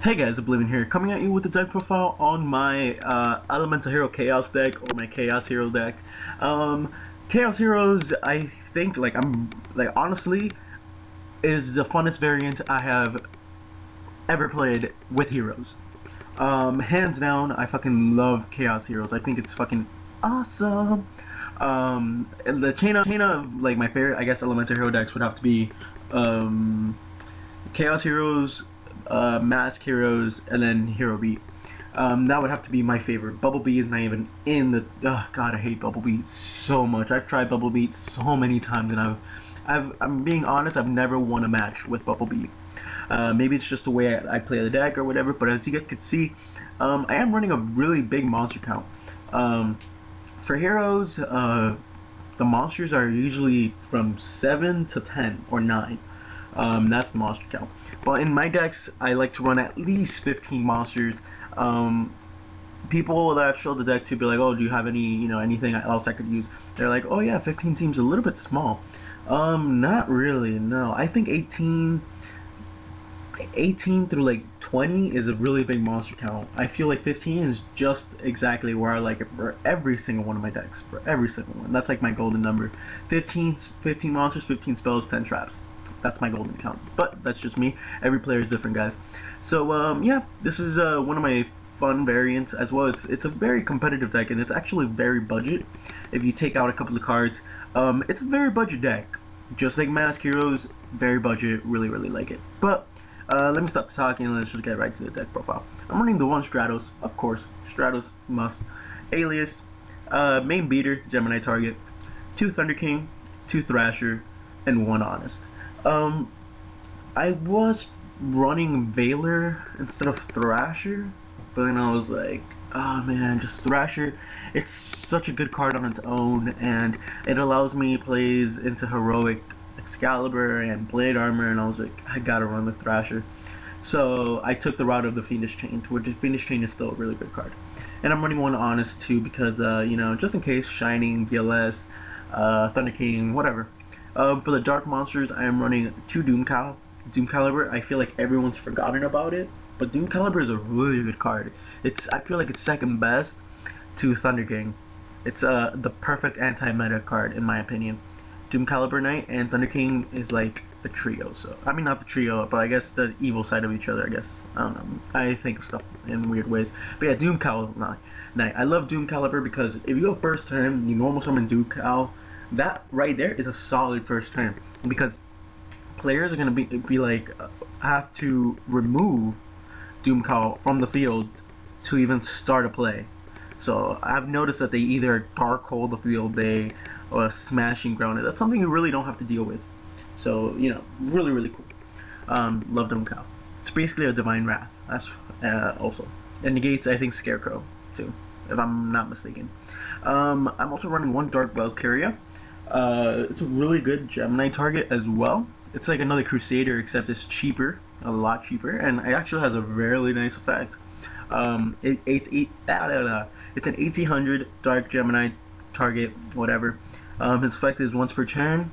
Hey guys, Oblivion here, coming at you with the deck profile on my Elemental Hero Chaos deck, or my Chaos Hero deck. Chaos Heroes, I think, honestly, is the funnest variant I have ever played with heroes. Hands down, I fucking love Chaos Heroes. I think it's fucking awesome. And the chain of like my favorite, I guess, Elemental Hero decks would have to be Chaos Heroes, Mask Heroes, and then Hero Beat. That would have to be my favorite. Bubble Beat is not even in the. God, I hate Bubble Beat so much. I've tried Bubble Beat so many times, and I'm being honest, I've never won a match with Bubble Beat. Maybe it's just the way I play the deck or whatever. But as you guys can see, I am running a really big monster count. For heroes, the monsters are usually from 7 to 10 or 9. That's the monster count. But in my decks, I like to run at least 15 monsters. People that I've showed the deck to be like, oh, do you have any, anything else I could use? They're like, oh yeah, 15 seems a little bit small. Not really, no. I think 18 through like 20 is a really big monster count. I feel like 15 is just exactly where I like it for every single one of my decks. For every single one. That's like my golden number. 15 monsters, 15 spells, 10 traps. That's my golden count. But that's just me. Every player is different, guys. So yeah, this is one of my fun variants as well. It's a very competitive deck, and it's actually very budget. If you take out a couple of cards, it's a very budget deck. Just like Mask Heroes, very budget. Really like it. But let me stop talking and let's just get right to the deck profile. I'm running the one Stratos, of course. Stratos must. Alias, main beater, Gemini target, 2 Thunder King, 2 Thrasher, and 1 Honest. I was running Veiler instead of Thrasher, but then I was like, oh man, just Thrasher. It's such a good card on its own, and it allows me plays into Heroic, Excalibur, and Blade Armor, and I was like, I gotta run with Thrasher. So I took the route of the Fiendish Chain, which Fiendish Chain is still a really good card. And I'm running 1 Honest too because, just in case, Shining, BLS, Thunder King, whatever. For the Dark Monsters, I am running 2 Doom Caliber. I feel like everyone's forgotten about it, but Doom Caliber is a really good card. I feel like it's second best to Thunder King. It's the perfect anti-meta card in my opinion. Doom Caliber Knight and Thunder King is like a trio. So I mean, not the trio, but I guess the evil side of each other. I guess I don't know. I think of stuff in weird ways. But yeah, Doom Caliber Knight. I love Doom Caliber because if you go first turn, you normal summon Doom Cal. That right there is a solid first turn because players are gonna be like have to remove Doom Cal from the field to even start a play. So I've noticed that they either dark hole the field, or smashing ground. That's something you really don't have to deal with. So really cool. Love Doom Cal. It's basically a Divine Wrath. That's also, and negates I think Scarecrow too, if I'm not mistaken. I'm also running 1 Dark Valkyria. It's a really good Gemini target as well. It's like another Crusader, except it's cheaper, a lot cheaper, and it actually has a really nice effect. It's an 1800 Dark Gemini target, whatever. His effect is once per turn,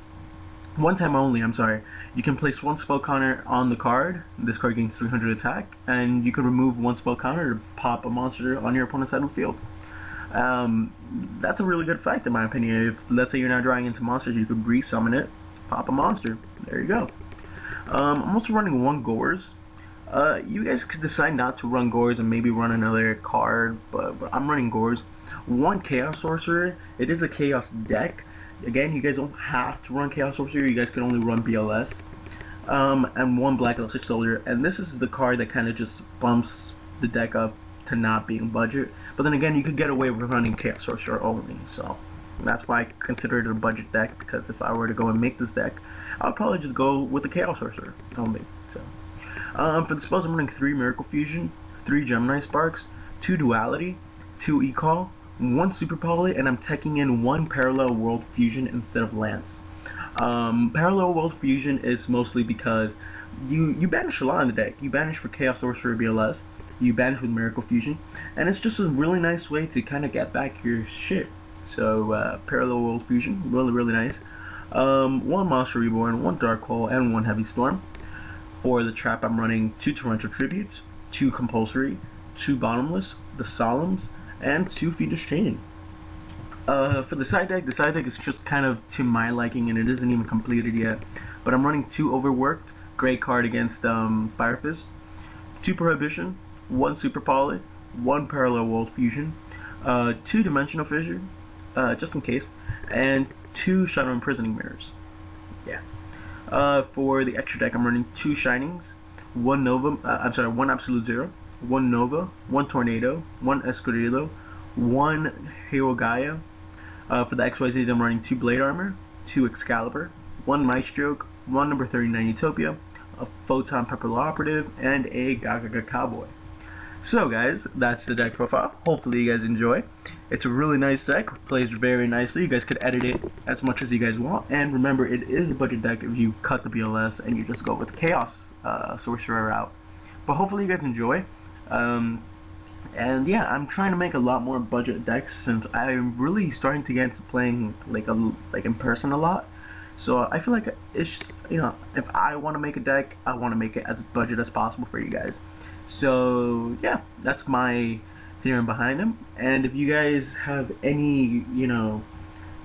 one time only. I'm sorry. You can place 1 spell counter on the card. This card gains 300 attack, and you can remove 1 spell counter to pop a monster on your opponent's side of the field. That's a really good effect in my opinion. If let's say you're not drawing into monsters, you could re-summon it, pop a monster. There you go. I'm also running 1 Gores. You guys could decide not to run Gores and maybe run another card, but I'm running Gores. 1 Chaos Sorcerer. It is a Chaos deck. Again, you guys don't have to run Chaos Sorcerer. You guys can only run BLS. And 1 Black Elastic Soldier. And this is the card that kind of just bumps the deck up to not being budget, but then again, you could get away with running Chaos Sorcerer only, so that's why I consider it a budget deck, because if I were to go and make this deck, I would probably just go with the Chaos Sorcerer only. So for the spells, I'm running 3 Miracle Fusion, 3 Gemini Sparks, 2 Duality, 2 E-Call, 1 Super Poly, and I'm teching in 1 Parallel World Fusion instead of Lance. Parallel World Fusion is mostly because you banish a lot in the deck. You banish for Chaos Sorcerer BLS, you banish with Miracle Fusion, and it's just a really nice way to kind of get back your shit. So Parallel World Fusion, really nice. 1 Monster Reborn, 1 Dark Hole, and 1 Heavy Storm. For the trap, I'm running 2 Torrential Tributes, 2 compulsory, 2 bottomless, the solemns, and 2 fetus chaining. For the side deck is just kind of to my liking, and it isn't even completed yet. But I'm running 2 overworked, great card against Fire Fist, 2 prohibition, 1 super poly, 1 parallel world fusion, 2 dimensional fissure, just in case, and 2 shadow imprisoning mirrors. Yeah. For the extra deck, I'm running 2 shinings, 1 nova. 1 absolute zero, 1 nova, 1 tornado, 1 escudero, 1 hero Gaia. For the XYZs, I'm running 2 blade armor, 2 Excalibur, 1 Maestro, 1 number 39 Utopia, a Photon Pepperl Operative, and a Gaga Cowboy. So guys, that's the deck profile. Hopefully you guys enjoy. It's a really nice deck, plays very nicely. You guys could edit it as much as you guys want. And remember, it is a budget deck if you cut the BLS and you just go with the Chaos Sorcerer route. But hopefully you guys enjoy. And yeah, I'm trying to make a lot more budget decks since I'm really starting to get into playing like in person a lot. So I feel like it's just, you know, if I want to make a deck, I want to make it as budget as possible for you guys. So yeah, that's my theorem behind them. And if you guys have any, you know,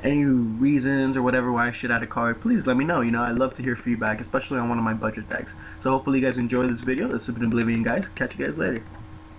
any reasons or whatever why I should add a card, please let me know. You know, I love to hear feedback, especially on one of my budget decks. So hopefully you guys enjoyed this video. This has been Oblivion, guys. Catch you guys later.